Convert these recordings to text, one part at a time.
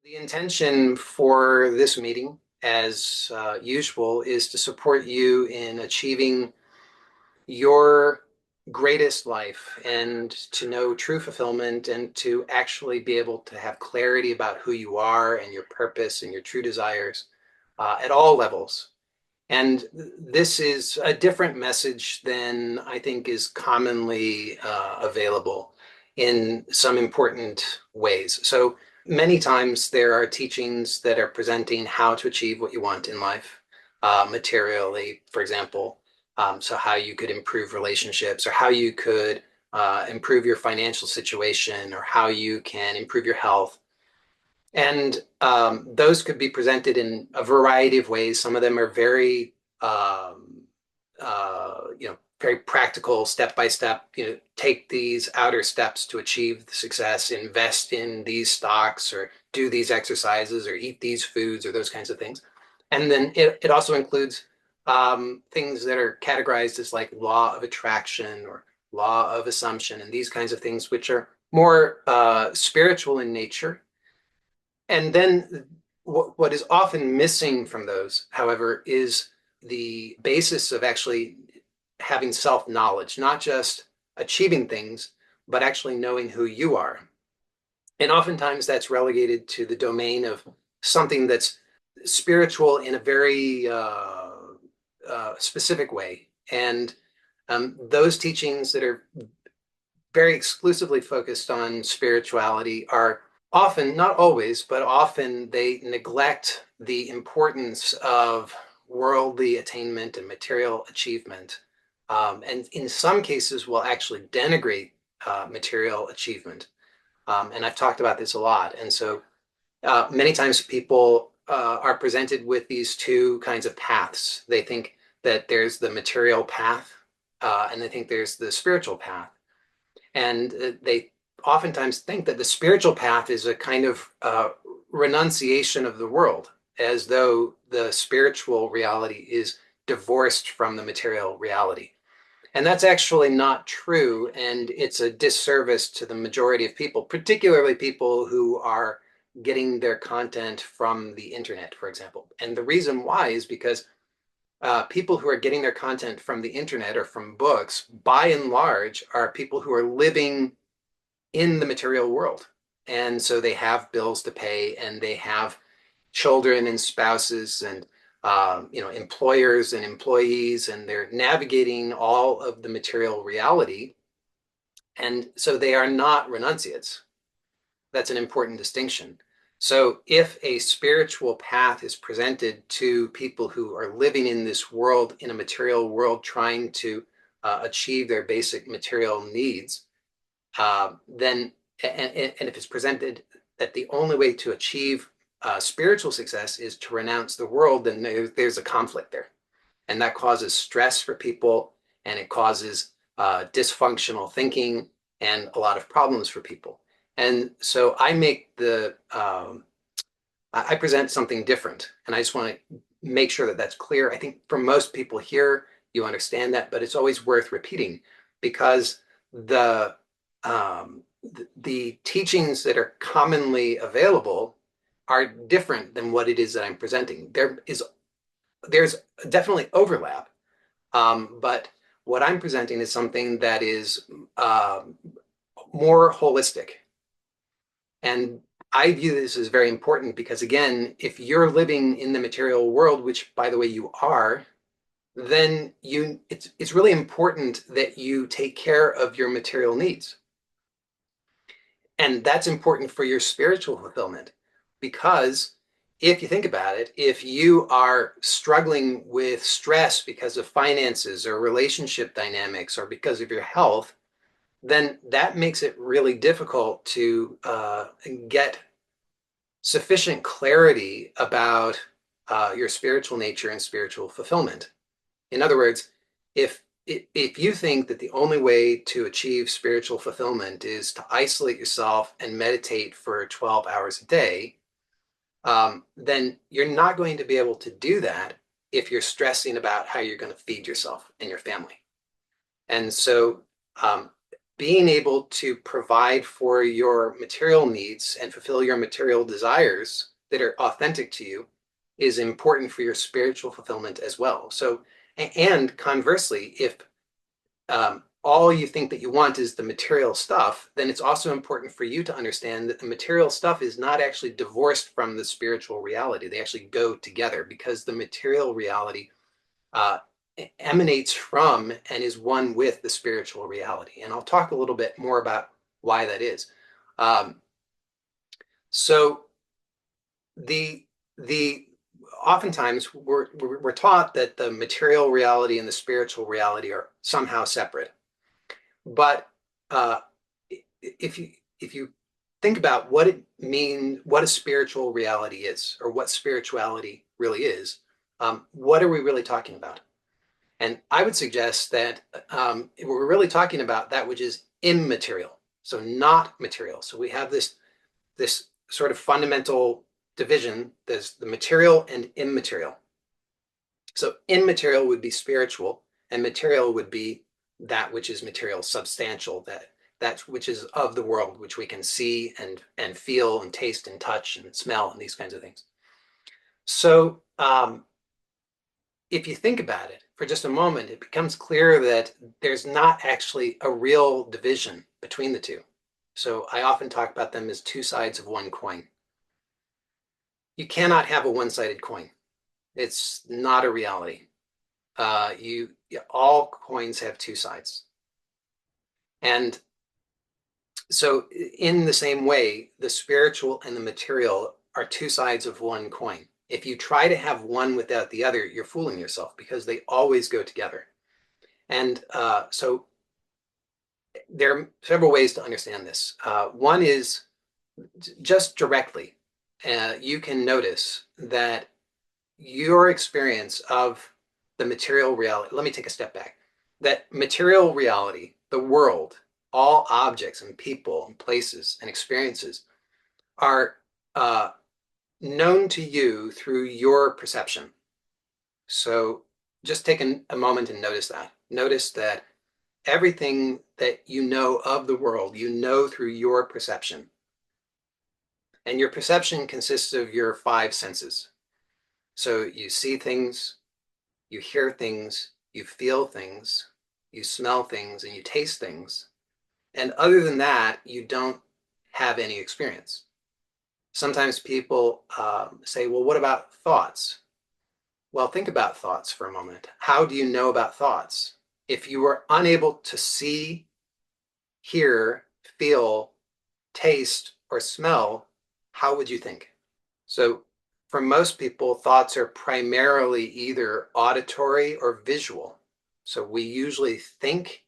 The intention for this meeting, as usual, is to support you in achieving your greatest life and to know true fulfillment and to actually be able to have clarity about who you are and your purpose and your true desires at all levels. And this is a different message than I think is commonly available in some important ways. So many times there are teachings that are presenting how to achieve what you want in life, materially, for example. So how you could improve relationships or how you could improve your financial situation or how you can improve your health. And those could be presented in a variety of ways. Some of them are very, very practical, step by step. Take these outer steps to achieve the success. Invest in these stocks, or do these exercises, or eat these foods, or those kinds of things. And then it also includes things that are categorized as like law of attraction or law of assumption, and these kinds of things, which are more spiritual in nature. And then what is often missing from those, however, is the basis of actually having self-knowledge, not just achieving things, but actually knowing who you are. And oftentimes that's relegated to the domain of something that's spiritual in a very specific way. And those teachings that are very exclusively focused on spirituality are often, not always, but often they neglect the importance of worldly attainment and material achievement. And in some cases will actually denigrate material achievement. And I've talked about this a lot. And so many times people are presented with these two kinds of paths. They think that there's the material path, and they think there's the spiritual path. And they oftentimes think that the spiritual path is a kind of renunciation of the world, as though the spiritual reality is divorced from the material reality. And that's actually not true. And it's a disservice to the majority of people, particularly people who are getting their content from the internet, for example. And the reason why is because people who are getting their content from the internet or from books, by and large, are people who are living in the material world. And so they have bills to pay, and they have children and spouses and employers and employees, and they're navigating all of the material reality. And so they are not renunciates. That's an important distinction. So if a spiritual path is presented to people who are living in this world, in a material world, trying to achieve their basic material needs, then, and if it's presented that the only way to achieve spiritual success is to renounce the world, then there's a conflict there. And that causes stress for people, and it causes dysfunctional thinking and a lot of problems for people. And so I present something different, and I just want to make sure that that's clear. I think for most people here, you understand that, but it's always worth repeating, because the teachings that are commonly available are different than what it is that I'm presenting. There's definitely overlap, but what I'm presenting is something that is more holistic. And I view this as very important because, again, if you're living in the material world, which, by the way, you are, then it's really important that you take care of your material needs. And that's important for your spiritual fulfillment, because if you think about it, if you are struggling with stress because of finances or relationship dynamics or because of your health, then that makes it really difficult to get sufficient clarity about your spiritual nature and spiritual fulfillment. In other words, if you think that the only way to achieve spiritual fulfillment is to isolate yourself and meditate for 12 hours a day, then you're not going to be able to do that if you're stressing about how you're going to feed yourself and your family. And so being able to provide for your material needs and fulfill your material desires that are authentic to you is important for your spiritual fulfillment as well. So, and conversely, if all you think that you want is the material stuff, then it's also important for you to understand that the material stuff is not actually divorced from the spiritual reality. They actually go together because the material reality uh, emanates from and is one with the spiritual reality. And I'll talk a little bit more about why that is. Um, so the oftentimes we're taught that the material reality and the spiritual reality are somehow separate. But uh, if you think about what a spiritual reality is, or what spirituality really is, what are we really talking about? And I would suggest that we're really talking about that which is immaterial, so not material. So we have this sort of fundamental division. There's the material and immaterial. So immaterial would be spiritual, and material would be that which is material, substantial, that which is of the world, which we can see and feel and taste and touch and smell and these kinds of things. So if you think about it for just a moment, it becomes clear that there's not actually a real division between the two. So I often talk about them as two sides of one coin. You cannot have a one-sided coin. It's not a reality. All coins have two sides. And so in the same way, the spiritual and the material are two sides of one coin. If you try to have one without the other, you're fooling yourself because they always go together. And so there are several ways to understand this. One is just directly. You can notice that your experience of the material reality, let me take a step back. That material reality, the world, all objects and people and places and experiences are known to you through your perception. So just take a moment and notice that. Notice that everything that you know of the world, you know through your perception. And your perception consists of your five senses. So you see things, you hear things, you feel things, you smell things, and you taste things. And other than that, you don't have any experience. Sometimes people say, well, what about thoughts? Well, think about thoughts for a moment. How do you know about thoughts? If you were unable to see, hear, feel, taste, or smell, how would you think? So for most people, thoughts are primarily either auditory or visual. So we usually think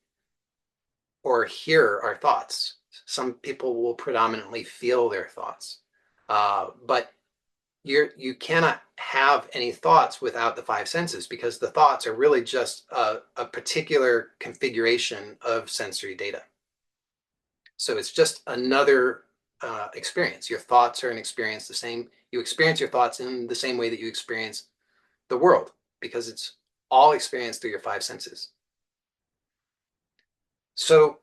or hear our thoughts. Some people will predominantly feel their thoughts. But you cannot have any thoughts without the five senses because the thoughts are really just a particular configuration of sensory data. So it's just another experience. Your thoughts are an experience the same. You experience your thoughts in the same way that you experience the world because it's all experienced through your five senses. So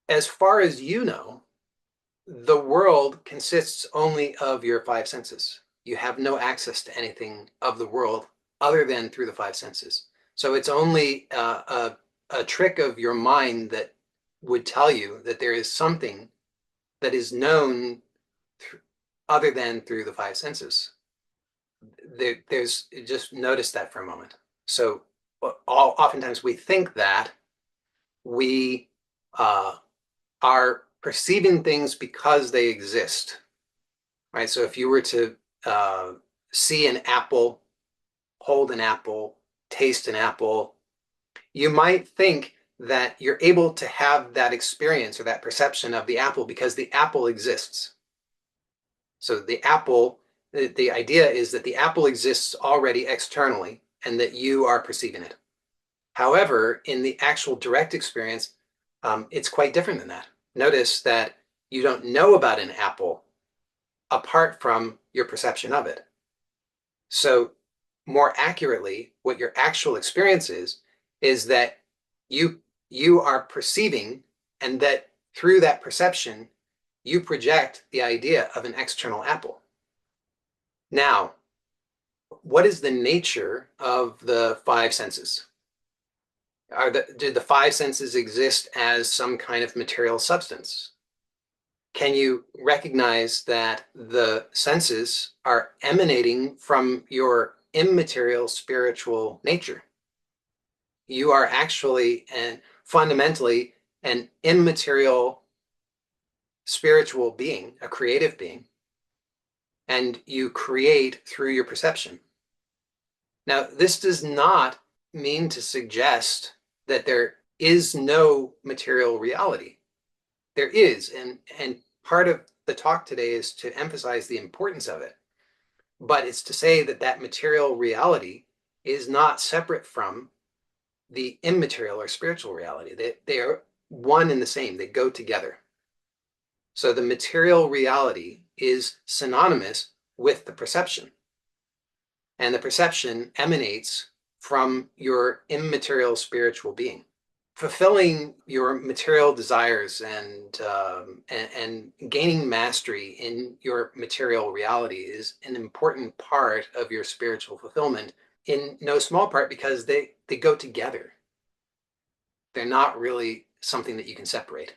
as far as you know, the world consists only of your five senses. You have no access to anything of the world other than through the five senses. So it's only a trick of your mind that would tell you that there is something that is known other than through the five senses. There's just notice that for a moment. So oftentimes we think that we are perceiving things because they exist, right? So if you were to see an apple, hold an apple, taste an apple, you might think that you're able to have that experience or that perception of the apple because the apple exists. So the apple, the idea is that the apple exists already externally and that you are perceiving it. However, in the actual direct experience, it's quite different than that. Notice that you don't know about an apple apart from your perception of it. So more accurately, what your actual experience is that you you are perceiving, and that through that perception, you project the idea of an external apple. Now, what is the nature of the five senses? Do the five senses exist as some kind of material substance? Can you recognize that the senses are emanating from your immaterial spiritual nature? You are actually and fundamentally an immaterial spiritual being, a creative being, and you create through your perception. Now, this does not mean to suggest that there is no material reality. There is, and part of the talk today is to emphasize the importance of it. But it's to say that that material reality is not separate from the immaterial or spiritual reality. They are one and the same. They go together. So the material reality is synonymous with the perception. And the perception emanates from your immaterial spiritual being. Fulfilling your material desires and gaining mastery in your material reality is an important part of your spiritual fulfillment, in no small part because they go together. They're not really something that you can separate.